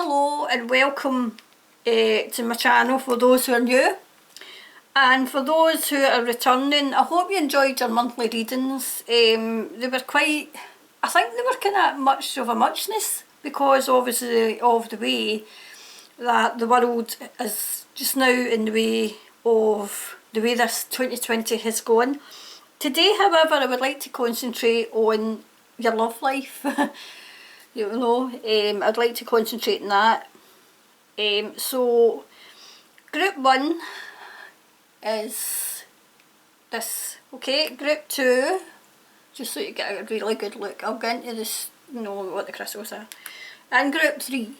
hello and welcome to my channel for those who are new, and for those who are returning. I hope you enjoyed your monthly readings. They were quite, I think they were kind of much of a muchness, because obviously of the way that the world is just now, in the way of the way this 2020 has gone. Today, however, I would like to concentrate on your love life. You know, I'd like to concentrate on that. So group 1 is this, okay? Group 2, just so you get a really good look. I'll get into this, you know, what the crystals are. And group 3,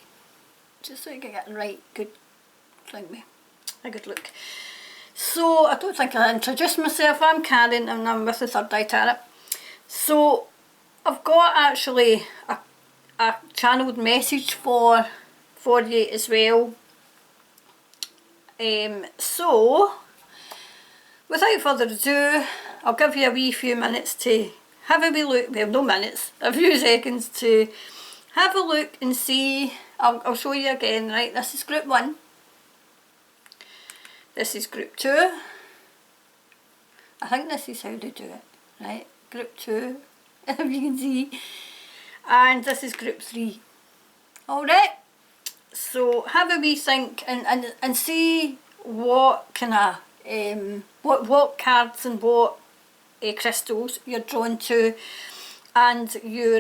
just so you can get a right good, like me, a good look. So I don't think I introduced myself. I'm Karen and I'm with the ThirdEyeTarot. So I've got actually a channeled message for you as well. So without further ado, I'll give you a wee few minutes to have a wee look, well, no minutes, a few seconds to have a look and see. I'll show you again, right? This is group 1. This is group 2. I think this is how they do it, right? Group 2, if you can see. And this is group 3. Alright, so have a wee think and see what kind of what cards and what crystals you're drawn to, and your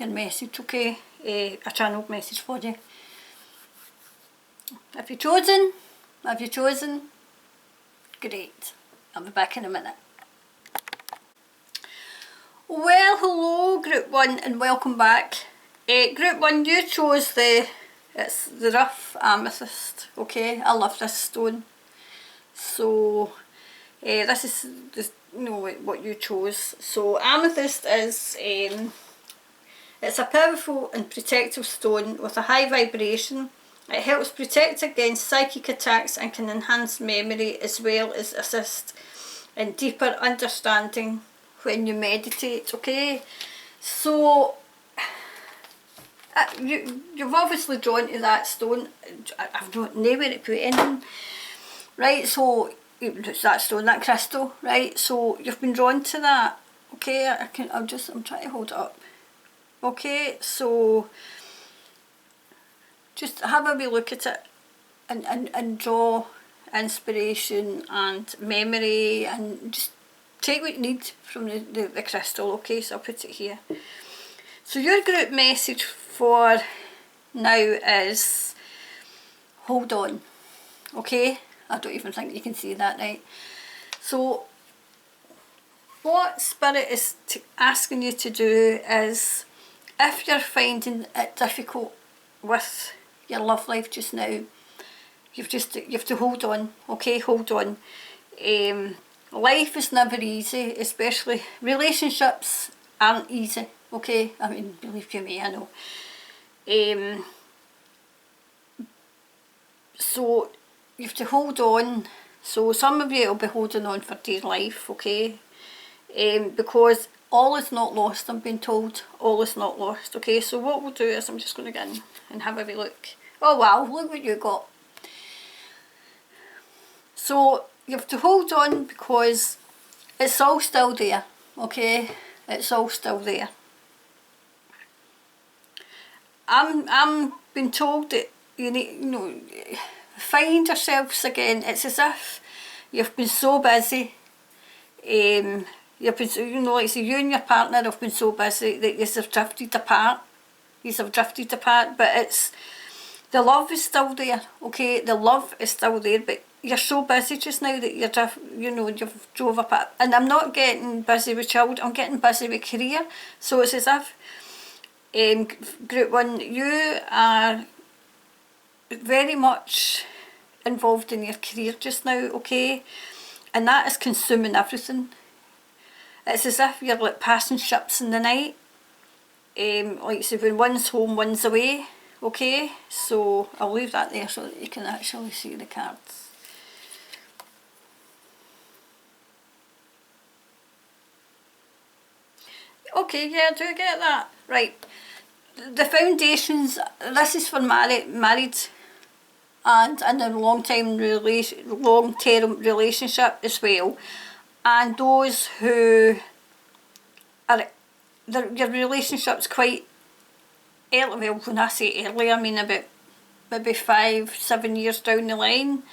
message, okay? A channeled message for you. Have you chosen? Have you chosen? Great. I'll be back in a minute. Well, hello group 1 and welcome back. Group 1, you chose it's the rough amethyst, okay? I love this stone. So this is you know what you chose. So amethyst is it's a powerful and protective stone with a high vibration. It helps protect against psychic attacks and can enhance memory, as well as assist in deeper understanding when you meditate, okay? So you've obviously drawn to that stone. I've not nowhere to put in, right? So it's that stone, that crystal, right? So you've been drawn to that, okay? I'm trying to hold it up, okay? So just have a wee look at it and draw inspiration and memory, and just take what you need from the crystal, okay? So I'll put it here. So your group message for now is hold on, okay? I don't even think you can see that, right? So what Spirit is asking you to do is, if you're finding it difficult with your love life just now, you have to hold on, okay? Hold on. Life is never easy, especially relationships aren't easy, okay? I mean, believe you me, I know. So you have to hold on. So some of you will be holding on for dear life, okay? Because all is not lost, I'm being told. All is not lost, okay? So what we'll do is, I'm just going to get in and have a wee look. Oh wow, look what you got. So you have to hold on because it's all still there, okay? It's all still there. I'm being told that you need, you know, find yourselves again. It's as if you've been so busy. You've been, you know, like say you and your partner have been so busy that you've drifted apart. You've drifted apart, but it's, the love is still there, okay? The love is still there, but you're so busy just now that you've drove apart. And I'm not getting busy with children, I'm getting busy with career. So it's as if, group 1, you are very much involved in your career just now, okay? And that is consuming everything. It's as if you're like passing ships in the night. Like say when one's home, one's away, okay? So I'll leave that there so that you can actually see the cards. Okay, yeah, do you get that? Right. the foundations, this is for married and in a long-term relationship as well, and those who are, your relationship's quite early. Well, when I say early, I mean about maybe 5-7 years down the line.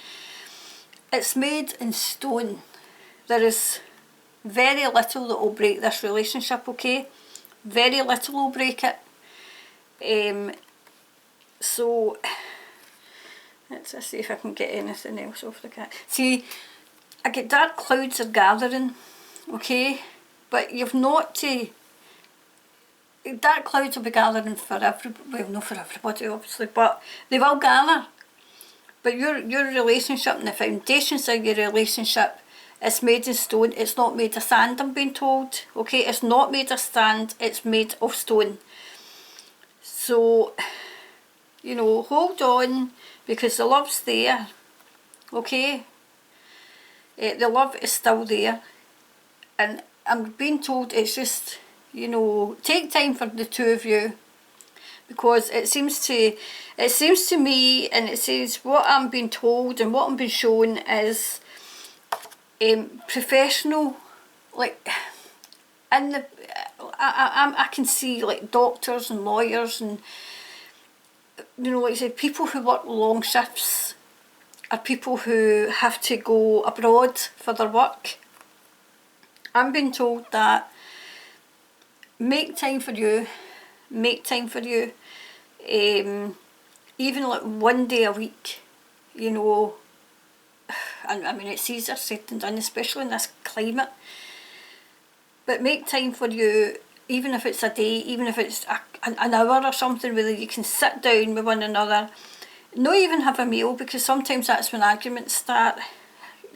It's made in stone. There is very little that will break this relationship, okay? Very little will break it. So let's just see if I can get anything else off the cat. See, I get dark clouds are gathering, okay? But you've not to... Dark clouds will be gathering for everybody. Well, not for everybody, obviously, but they will gather. But your relationship and the foundations of your relationship is made in stone. It's not made of sand, I'm being told. Okay, it's not made of sand, it's made of stone. So, you know, hold on, because the love's there. Okay? The love is still there. And I'm being told it's just, you know, take time for the two of you. Because it seems to me, and it says what I'm being told and what I'm being shown is professional, like in the I can see like doctors and lawyers and, you know, like I said, people who work long shifts, or people who have to go abroad for their work. I'm being told that make time for you. Make time for you, even like one day a week, you know. And I mean, it's easier said than done, especially in this climate. But make time for you, even if it's a day, even if it's an hour or something, where you can sit down with one another. Not even have a meal, because sometimes that's when arguments start.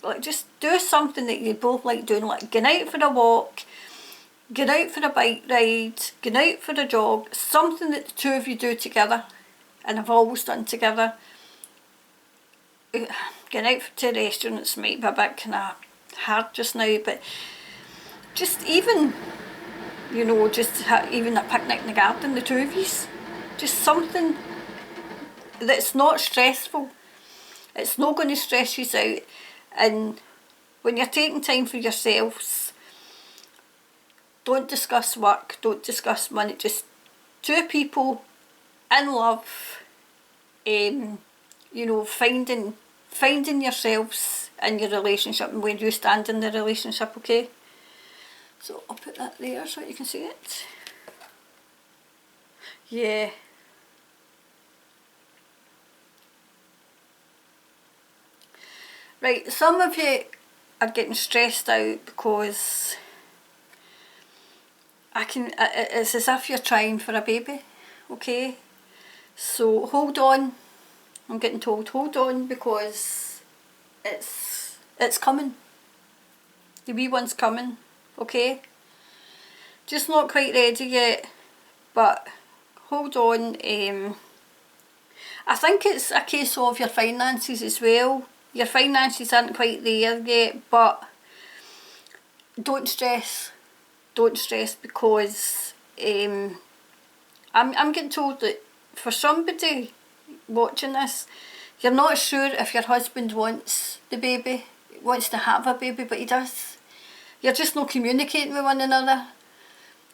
Like, just do something that you both like doing, like going out for a walk, get out for a bike ride, get out for a jog, something that the two of you do together and have always done together. Getting out to restaurants might be a bit kind of hard just now, but just even, you know, just even a picnic in the garden, the two of you, just something that's not stressful. It's not going to stress you out. And when you're taking time for yourselves, don't discuss work, don't discuss money, just two people in love, you know, finding yourselves in your relationship and where you stand in the relationship, okay? So I'll put that there so you can see it. Yeah. Right, some of you are getting stressed out because it's as if you're trying for a baby, okay? So hold on. I'm getting told hold on, because it's coming. The wee one's coming, okay? Just not quite ready yet, but hold on. I think it's a case of your finances as well. Your finances aren't quite there yet, but don't stress. Don't stress, because I'm getting told that for somebody watching this, you're not sure if your husband wants the baby, wants to have a baby, but he does. You're just not communicating with one another.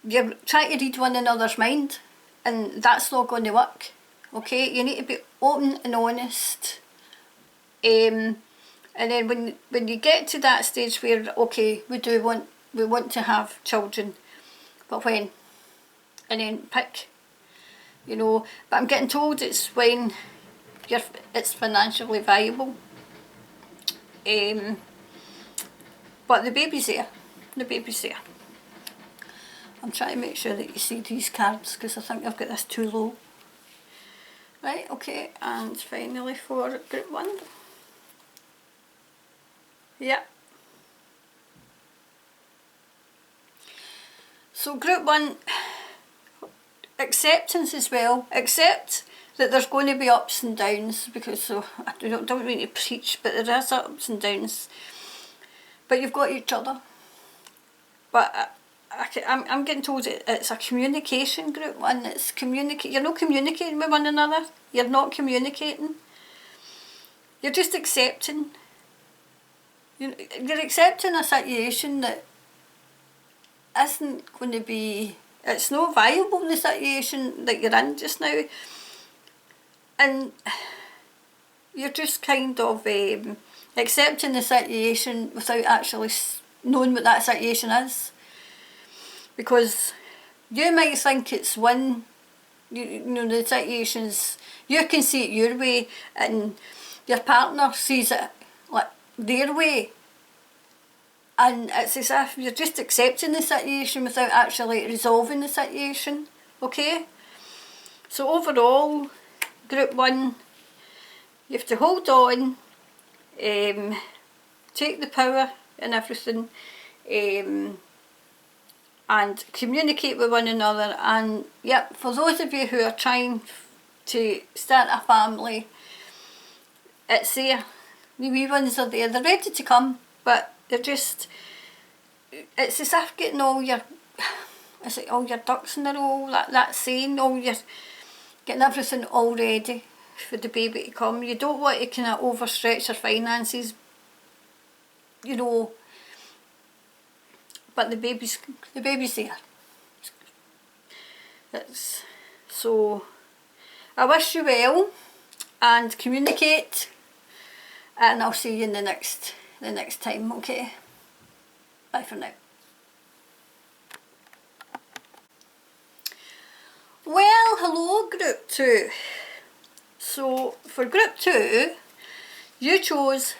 You're trying to read one another's mind, and that's not going to work. Okay, you need to be open and honest. And then when you get to that stage where, okay, we want to have children, but when? And then pick, you know. But I'm getting told it's when it's financially viable. But the baby's there. The baby's there. I'm trying to make sure that you see these cards, because I think I've got this too low. Right, okay, and finally for group 1. Yeah. So group 1, acceptance as well. Accept that there's going to be ups and downs, because so I don't mean to preach, but there is ups and downs. But you've got each other. But I'm getting told it's a communication group one. It's you're not communicating with one another. You're not communicating. You're just accepting. You're accepting a situation that isn't going to be, it's not viable, the situation that you're in just now. And you're just kind of accepting the situation without actually knowing what that situation is. Because you might think it's one, you know, the situations, you can see it your way and your partner sees it like their way. And it's as if you're just accepting the situation without actually resolving the situation, okay? So overall, group one, you have to hold on, take the power and everything, and communicate with one another. And yep, for those of you who are trying to start a family, it's there. The wee ones are there, they're ready to come, but they're just, it's as if getting all your, is it all your ducks in a row, that saying, all your, getting everything all ready for the baby to come. You don't want to kind of overstretch your finances, you know, but the baby's there. It's, so I wish you well and communicate, and I'll see you in the next time, okay? Bye for now. Well, hello group 2. So for group 2, you chose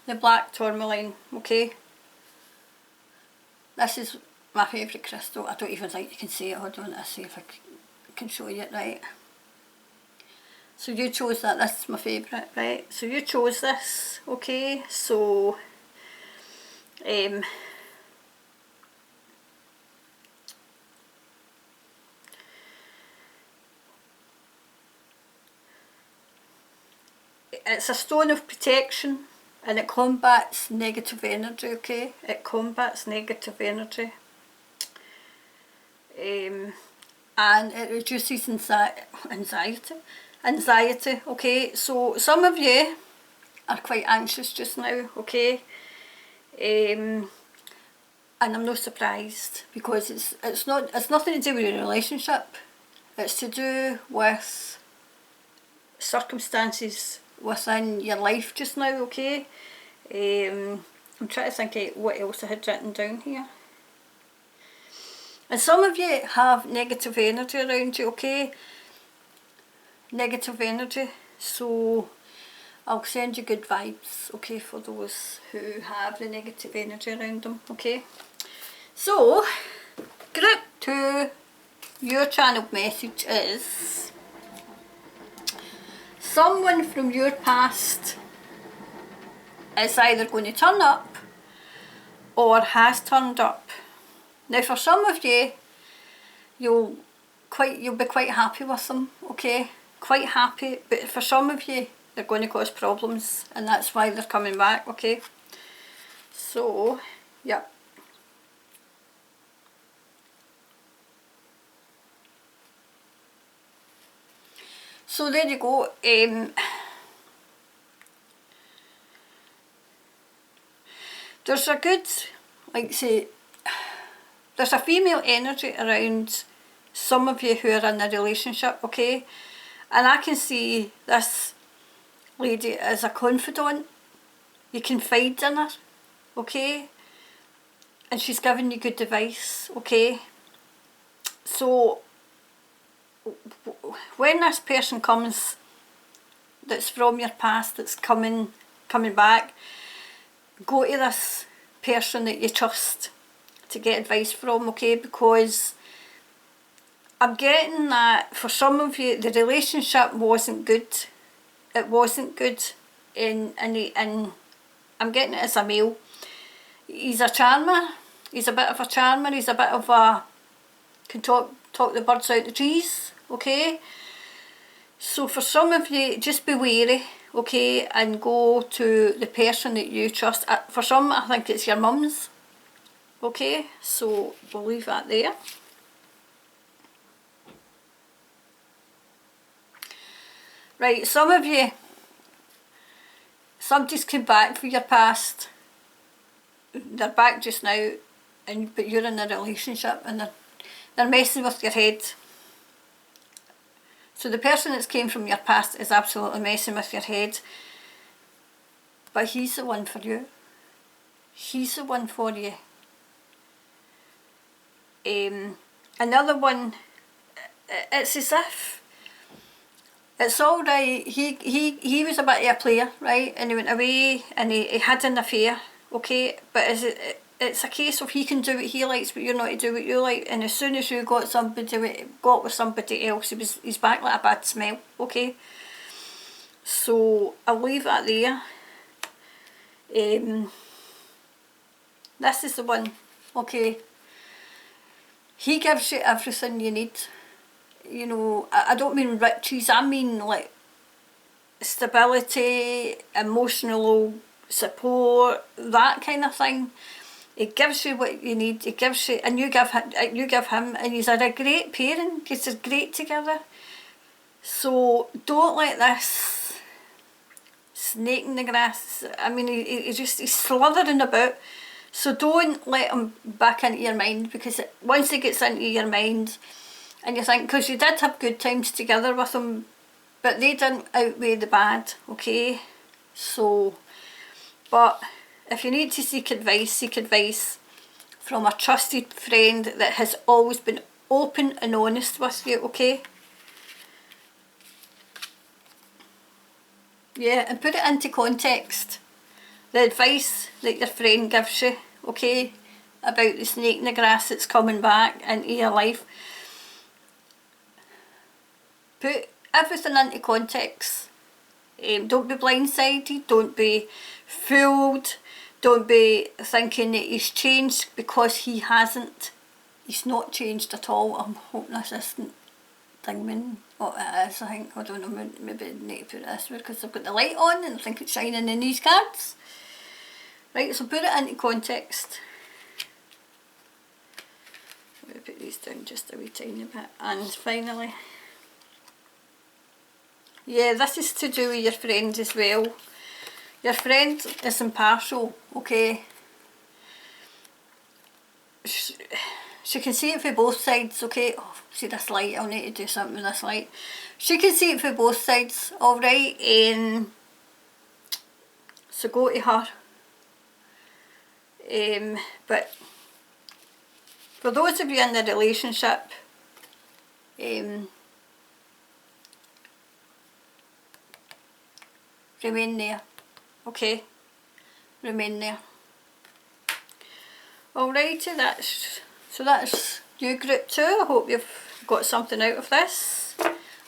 the black tourmaline, okay? This is my favourite crystal. I don't even think you can see it. Hold on, let's see if I can show you it right. So you chose that, this is my favourite, right? So you chose this, okay? So it's a stone of protection and it combats negative energy, okay? It combats negative energy. And it reduces anxiety, okay? So some of you are quite anxious just now, okay? And I'm not surprised, because it's nothing to do with your relationship. It's to do with circumstances within your life just now, okay? I'm trying to think of what else I had written down here. And some of you have negative energy around you, okay? Negative energy. So I'll send you good vibes, okay, for those who have the negative energy around them, okay? So, group 2, your channel message is: someone from your past is either going to turn up or has turned up. Now for some of you, you'll be quite happy with them, okay? Quite happy, but for some of you, they're going to cause problems, and that's why they're coming back, okay? So, yeah. So there you go. There's a good, like say, there's a female energy around some of you who are in a relationship, okay? And I can see this lady as a confidant. You confide in her, okay? And she's giving you good advice, okay? So when this person comes, that's from your past, that's coming back, go to this person that you trust to get advice from, okay? Because I'm getting that for some of you, the relationship wasn't good. It wasn't good, and I'm getting it as a male. He's a charmer. He's a bit of a charmer. He's a bit of a, can talk the birds out the trees, okay? So for some of you, just be wary, okay, and go to the person that you trust. For some, I think it's your mum's, Okay, so we'll leave that there. Right, some of you, somebody's come back for your past. They're back just now, but you're in a relationship and they're messing with your head. So the person that's came from your past is absolutely messing with your head. But he's the one for you. He's the one for you. Another one, it's as if it's all right. He was a bit of a player, right? And he went away and he had an affair, okay? But it's a case of he can do what he likes, but you're not to do what you like. And as soon as you got with somebody else, he's back like a bad smell, okay? So I'll leave that there. This is the one, okay? He gives you everything you need. You know, I don't mean riches, I mean like stability, emotional support, that kind of thing. He gives you what you need, he gives you, and you give him, and he's a great parent, because they're great together. So don't let this snake in the grass, I mean, he's slithering about. So don't let him back into your mind, because once he gets into your mind, and you think, because you did have good times together with him, but they didn't outweigh the bad, okay? So, but if you need to seek advice from a trusted friend that has always been open and honest with you, okay? Yeah, and put it into context. The advice that your friend gives you, okay, about the snake in the grass that's coming back into your life. Put everything into context. Don't be blindsided, don't be fooled, don't be thinking that he's changed, because he hasn't. He's not changed at all. I'm hoping this isn't dingman what it is. I think, I don't know, maybe I need to put this because I've got the light on and I think it's shining in these cards. Right, so put it into context. I'm going to put these down just a wee tiny bit. And finally, yeah, this is to do with your friend as well. Your friend is impartial, okay? She can see it for both sides, okay? Oh, see this light, I'll need to do something with this light. She can see it for both sides, alright? So go to her. But for those of you in the relationship, remain there, okay? Remain there. Alrighty, that's you group 2. I hope you've got something out of this,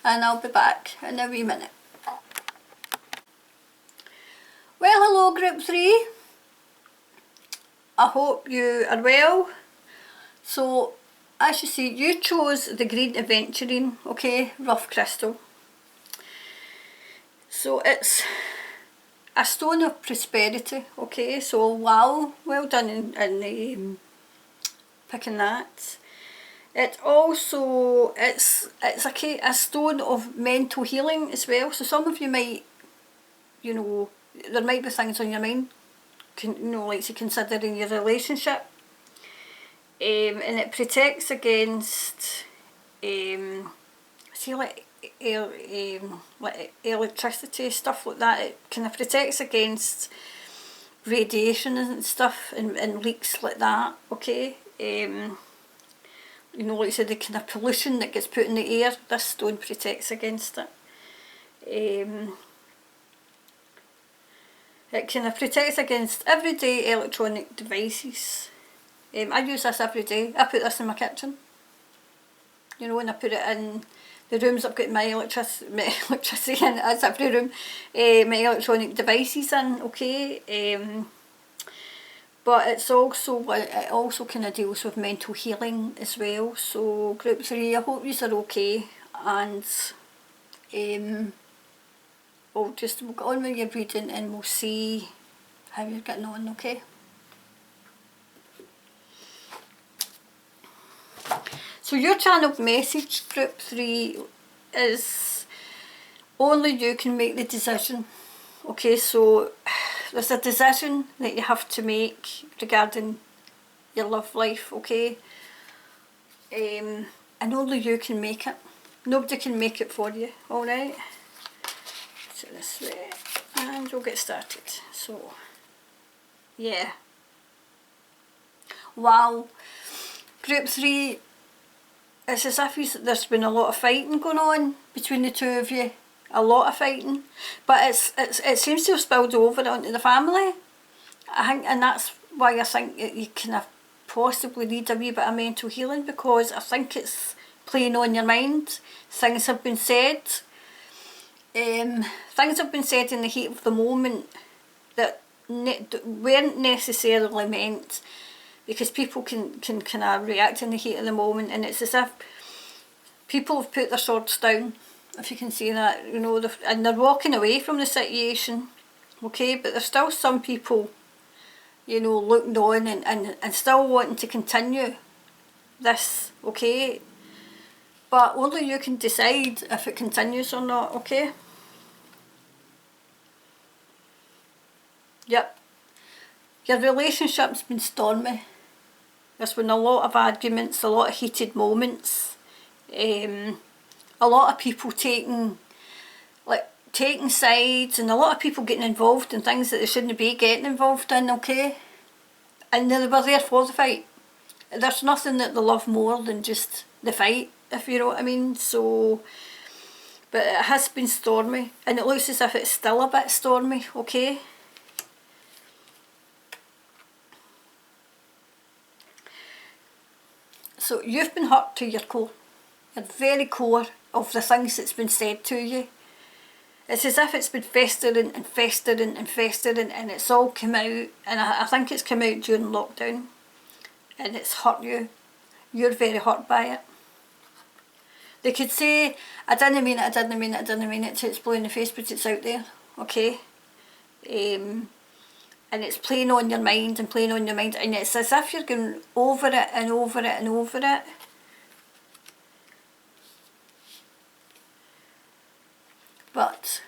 and I'll be back in a wee minute. Well, hello group 3. I hope you are well. So, as you see, you chose the green aventurine, okay, rough crystal. So it's a stone of prosperity, okay, so wow, well done in picking that. It also, it's a stone of mental healing as well, so some of you might, you know, there might be things on your mind, you know, like to consider in your relationship. And it protects against, see, like electricity, stuff like that. It kind of protects against radiation and stuff, and leaks like that, okay? You know, like I said, the kind of pollution that gets put in the air, this stone protects against it. It kind of protects against everyday electronic devices. I use this every day. I put this in my kitchen, you know, and I put it in the rooms I've got my electricity in. It's every room, my electronic devices in, okay. But it also kind of deals with mental healing as well. So group 3, I hope you are okay, and we'll get on with your reading and we'll see how you're getting on, okay? So your channeled message, group 3, is only you can make the decision. Okay, so there's a decision that you have to make regarding your love life, okay? And only you can make it. Nobody can make it for you, alright? So this way, and we'll get started. So, yeah. Wow. Group 3, it's as if there's been a lot of fighting going on between the two of you. A lot of fighting. But it seems to have spilled over onto the family. I think, and that's why I think you can possibly need a wee bit of mental healing, because I think it's playing on your mind. Things have been said. Things have been said in the heat of the moment that weren't necessarily meant, because people can kind of react in the heat of the moment, and it's as if people have put their swords down, if you can see that, you know, and they're walking away from the situation, okay, but there's still some people, you know, looking on and still wanting to continue this, okay, but only you can decide if it continues or not, okay. Yep, your relationship's been stormy. There's been a lot of arguments, a lot of heated moments, a lot of people taking sides, and a lot of people getting involved in things that they shouldn't be getting involved in, okay? And they were there for the fight. There's nothing that they love more than just the fight, if you know what I mean. So, but it has been stormy, and it looks as if it's still a bit stormy, okay? So you've been hurt to your core, your very core of the things that's been said to you. It's as if it's been festering and festering and festering, and it's all come out, and I think it's come out during lockdown, and it's hurt you. You're very hurt by it. They could say, I didn't mean it, I didn't mean it, I didn't mean it, till it's blue in the face, but it's out there, okay? And it's playing on your mind and playing on your mind, and it's as if you're going over it and over it and over it. But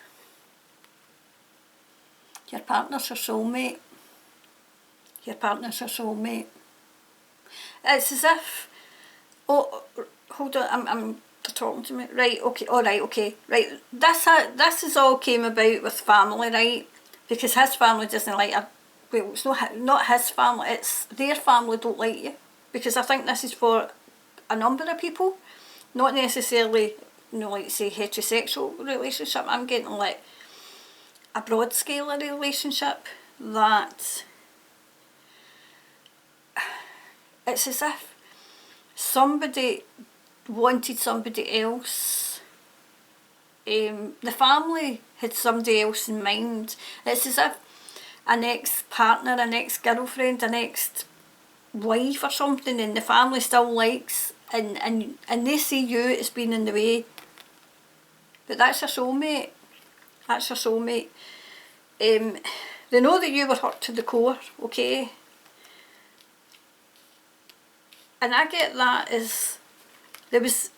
your partner's your soulmate. Your partner's your soulmate. It's as if, oh, hold on, I'm talking to me. Right, okay, alright, okay, right. This is all came about with family, right? Because his family doesn't like her. Well, it's not his family, it's their family don't like you. Because I think this is for a number of people, not necessarily, you know, like say heterosexual relationship. I'm getting like a broad scale of relationship that it's as if somebody wanted somebody else. The family had somebody else in mind. It's as if an ex-partner, an ex-girlfriend, an ex-wife or something, and the family still likes, and they see you as being in the way. But that's your soulmate. That's your soulmate. They know that you were hurt to the core, okay? And I get that as there was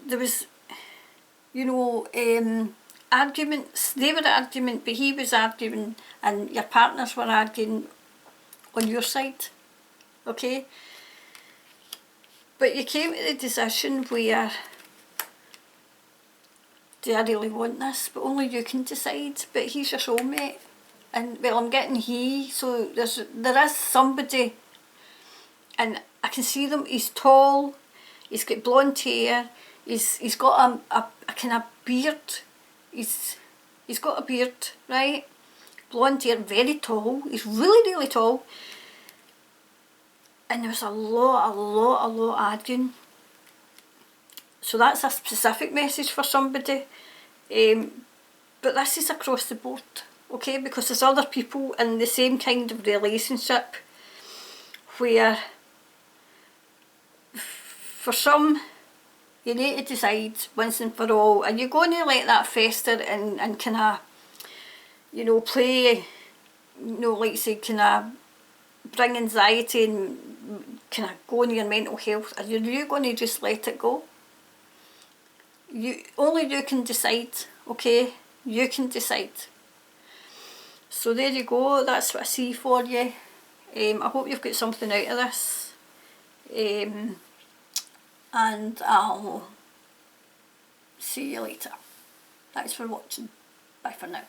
you know, arguments. They were arguing, but he was arguing, and your partners were arguing on your side, okay? But you came to the decision where, do I really want this? But only you can decide. But he's your soulmate, and well, I'm getting he, so there is somebody, and I can see them. He's tall, he's got blonde hair, he's got a kind of beard. He's got a beard, right? Blonde hair, very tall. He's really, really tall. And there was a lot arguing. So that's a specific message for somebody. But this is across the board, okay? Because there's other people in the same kind of relationship where, for some, you need to decide once and for all, and you're going to let that fester and kind of, you know, play, you know, like say, kind of bring anxiety and kind of go on your mental health. Are you going to just let it go? only you can decide, okay? You can decide. So there you go, that's what I see for you. I hope you've got something out of this. And I'll see you later. Thanks for watching. Bye for now.